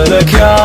لك يا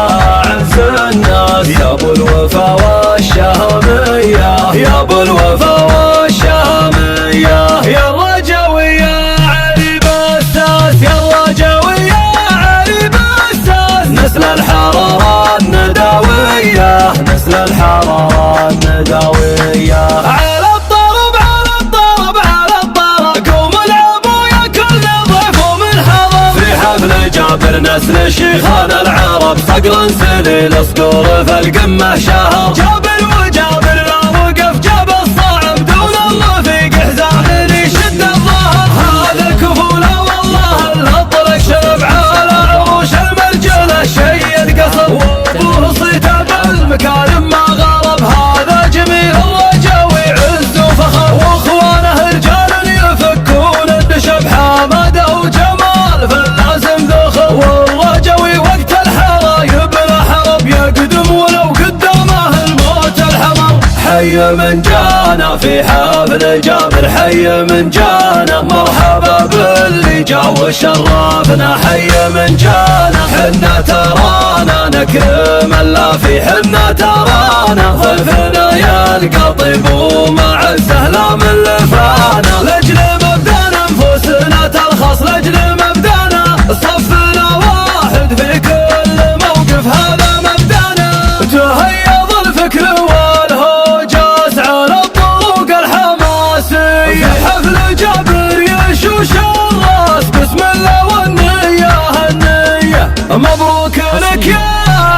عز الناس، يا ابو الوفا والشهامية، يا ابو الوفا والشهامية، يا الرجاوي يا علي بساس، يا الرجاوي يا علي بساس، نسل الحرارة النداوية، نسل الحرارة النداوية. على الطرب على الطرب على الطرب، قوم العبوا يا كل ضيف ومن حضر، في حفل جابر نسل شيخان العرب، صقر سليل صقور في القمة شهر، جابر وجابر لا وقف جاب الصعب، دون الرفيق حزام يشد الظهر، هذا الكفولة والله الهطلق شرب على عروش المرجلة، شيد قصر وابوه صيته بالمكارم ما غرب، هذا جميل الرجاوي عز وفخر، واخوانه رجال يفكون النشب، حماده وجمال في اللازم ذخر، والرجاوي وقت الحرا يبنى حرب، يقدم ولو قدامه الموت الحمر، حي من جانا في حفل جابر، حي من جانا مرحبا باللي جا وشرفنا، حي من جانا حنا ترانا نكرم اللافي، حنا ترانا ضيفنا يلقى طيب ومع السهلة من لفانا، لاجل مبدانا نفوسنا ترخص، لاجل مبدانا صفنا واحد في كل موقف، هذا مبدانا تهيض الفكر والهوجاس على الطرق الحماسية، في حفل جابر يشوش الراس، بسم الله والنية النية، مبروك لك يا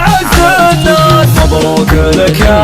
عز الناس، مبروك لك يا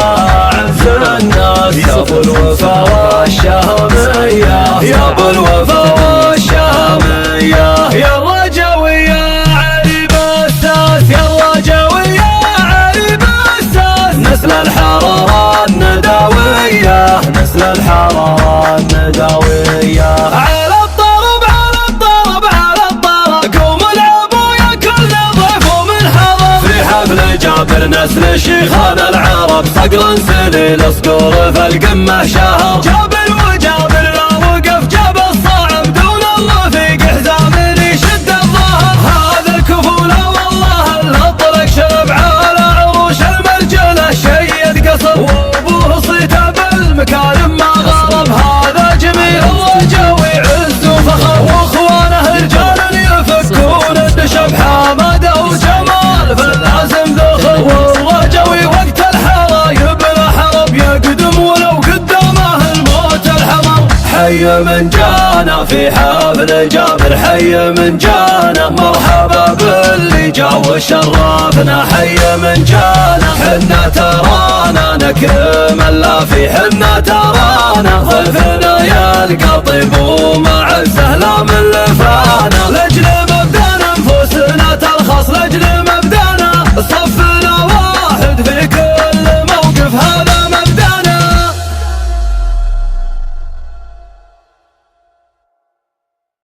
عز الناس، يا ابو الوفا والشهامية، يا ابو الوفا والشهامية، يا الرجاوي يا علي بساس، يا الرجاوي يا علي بساس، نسل الحرارة النداوية، نسل الحرارة النداوية. على الطرب على الطرب على الطرب، قوم العبوا يا كل ضيف ومن حضر، في حفل جابر نسل شيخان العرب، صقر سليل صقور في القمة شهر، جابر وجابر لا وقف جاب الصعب، دون الرفيق حزام يشد الظهر، هذا الكفولة والله الهطلق شرب على عروش المرجلة، شيد قصر وابوه صيته بالمكارم ما غرب، هذا جميل الرجاوي عز وفخر، واخوانه رجال يفكون النشب، حماده وجمال في اللازم ذخر، والرجاوي وقت الحرا يبنى حرب، يقدم ولو قدامه الموت الحمر، حي من جانا في حفل جابر، حي من جانا مرحبا باللي جا وشرفنا، حي من جانا حنا ترانا نكرم اللافي، حنا ترانا ضيفنا يلقى طيب ومع السهلة